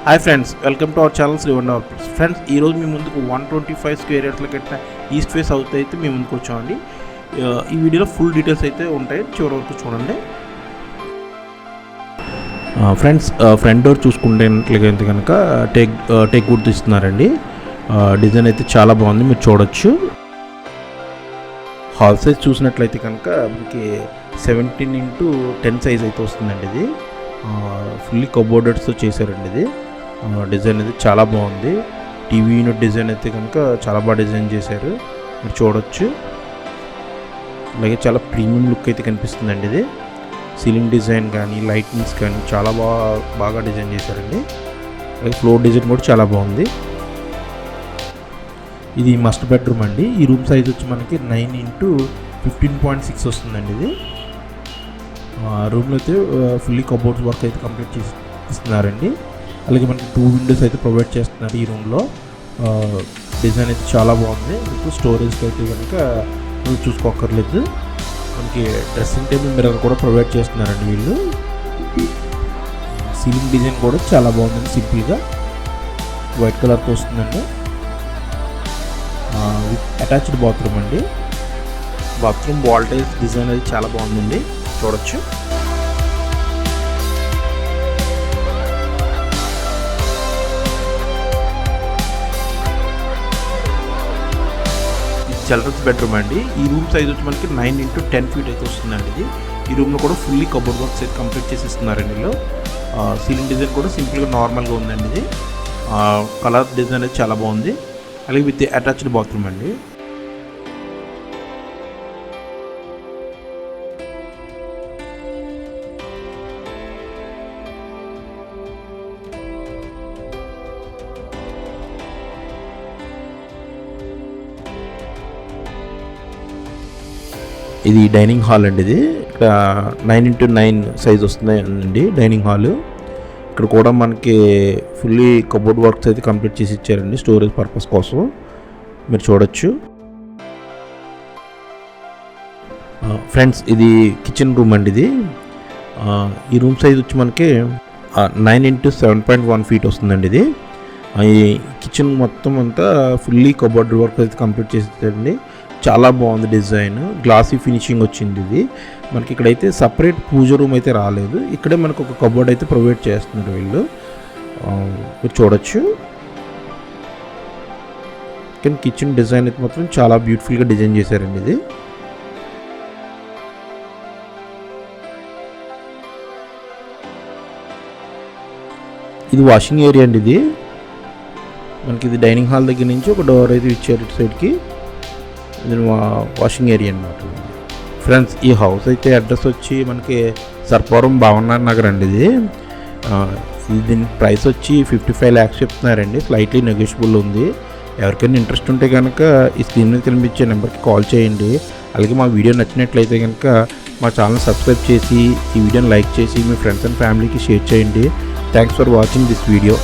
Hi friends, welcome to our channel Srivan friends. ఈరోజు మీ ముందుకు 125 స్క్వేర్ యార్డ్స్లో కట్టిన ఈస్ట్ ఫేస్ హౌస్ అయితే మీ ముందుకు వచ్చామండి. ఈ వీడియోలో ఫుల్ డీటెయిల్స్ అయితే ఉంటాయి, చివరి వరకు చూడండి. ఫ్రెండ్స్, ఫ్రంట్ డోర్ చూసుకుంటే కనుక టేక్ వుడ్ ఇస్తున్నారండి. డిజైన్ అయితే చాలా బాగుంది, మీరు చూడొచ్చు. హాల్ సైజ్ చూసినట్లయితే కనుక మనకి 17x10 సైజ్ అయితే వస్తుందండి. ఇది ఫుల్లీ కబోర్డర్స్తో చేశారండి. ఇది డిజైన్ అయితే చాలా బాగుంది. టీవీ యూనిట్ డిజైన్ అయితే కనుక చాలా బాగా డిజైన్ చేశారు, మీరు చూడొచ్చు. అలాగే చాలా ప్రీమియం లుక్ అయితే కనిపిస్తుందండి. ఇది సీలింగ్ డిజైన్ కానీ లైటింగ్స్ కానీ చాలా బాగా డిజైన్ చేశారండి. అలాగే ఫ్లోర్ డిజైన్ కూడా చాలా బాగుంది. ఇది మాస్టర్ బెడ్రూమ్ అండి. ఈ రూమ్ సైజ్ వచ్చి మనకి 9x15.6 వస్తుందండి. ఇది రూమ్లో అయితే ఫుల్లీ కబోర్డ్స్ వర్క్ అయితే కంప్లీట్ చేసి ఇస్తున్నారండి. అలాగే మనకి 2 విండోస్ అయితే ప్రొవైడ్ చేస్తున్నారు. ఈ రూమ్లో డిజైన్ అయితే చాలా బాగుంది. మీకు స్టోరేజ్కి అయితే కనుక చూసుకోక్కర్లేదు. మనకి డ్రెస్సింగ్ టేబుల్ మిర్రర్ కూడా ప్రొవైడ్ చేస్తున్నారండి వీళ్ళు. సీలింగ్ డిజైన్ కూడా చాలా బాగుందండి, సింపుల్గా వైట్ కలర్తో వస్తుందండి. విత్ అటాచ్డ్ బాత్రూమ్ అండి. బాత్రూమ్ వాల్టేజ్ డిజైన్ అది చాలా బాగుందండి, చూడొచ్చు. చిల్డ్రన్స్ బెడ్రూమ్ అండి. ఈ రూమ్ సైజ్ వచ్చి మనకి 9x10 ఫీట్ అయితే వస్తుందండి. ఇది ఈ రూమ్లో కూడా ఫుల్లీ కబోర్డ్ వర్క్స్ అయితే కంప్లీట్ చేసి ఇస్తున్నారండి. ఇందులో సీలింగ్ డిజైన్ కూడా సింపుల్గా నార్మల్గా ఉందండి. ఇది కలర్ డిజైన్ అయితే చాలా బాగుంది. అలాగే విత్ అటాచ్డ్ బాత్రూమ్ అండి. ఇది డైనింగ్ హాల్ అండి. ఇది ఇక్కడ 9x9 సైజ్ వస్తుందండి డైనింగ్ హాల్. ఇక్కడ కూడా మనకి ఫుల్లీ కబోర్డ్ వర్క్స్ అయితే కంప్లీట్ చేసి ఇచ్చారండి, స్టోరేజ్ పర్పస్ కోసం, మీరు చూడొచ్చు. ఫ్రెండ్స్, ఇది కిచెన్ రూమ్ అండి. ఇది ఈ రూమ్ సైజ్ వచ్చి మనకి 9x7.1 ఫీట్ వస్తుందండి. ఇది ఈ కిచెన్ మొత్తం అంతా ఫుల్లీ కబోర్డ్ వర్క్ అయితే కంప్లీట్ చేసి ఇచ్చారండి. చాలా బాగుంది డిజైన్, గ్లాసీ ఫినిషింగ్ వచ్చింది. ఇది మనకి ఇక్కడైతే సపరేట్ పూజ రూమ్ అయితే రాలేదు, ఇక్కడే మనకు ఒక కబోర్డ్ అయితే ప్రొవైడ్ చేస్తున్నారు వీళ్ళు, మీరు చూడొచ్చు. కానీ కిచెన్ డిజైన్ అయితే మాత్రం చాలా బ్యూటిఫుల్గా డిజైన్ చేశారండి. ఇది వాషింగ్ ఏరియా అండి. ఇది మనకి ఇది డైనింగ్ హాల్ దగ్గర నుంచి ఒక డోర్ అయితే ఇచ్చారు ఇటు సైడ్కి. ఇది వాషింగ్ ఏరియా అన్నమాట. ఫ్రెండ్స్, ఈ హౌస్ అయితే అడ్రస్ వచ్చి మనకి సర్పవరం భావనార్ నగర్ అండి. ఇది దీని ప్రైస్ వచ్చి 55 lakhs చెప్తున్నారండి, స్లైట్లీ నెగోషియబుల్ ఉంది. ఎవరికైనా ఇంట్రెస్ట్ ఉంటే కనుక ఈ స్క్రీన్ మీద కనిపించే నెంబర్కి కాల్ చేయండి. అలాగే మా వీడియో నచ్చినట్లయితే కనుక మా ఛానల్ సబ్స్క్రైబ్ చేసి ఈ వీడియోని లైక్ చేసి మీ ఫ్రెండ్స్ అండ్ ఫ్యామిలీకి షేర్ చేయండి. Thanks for watching this video.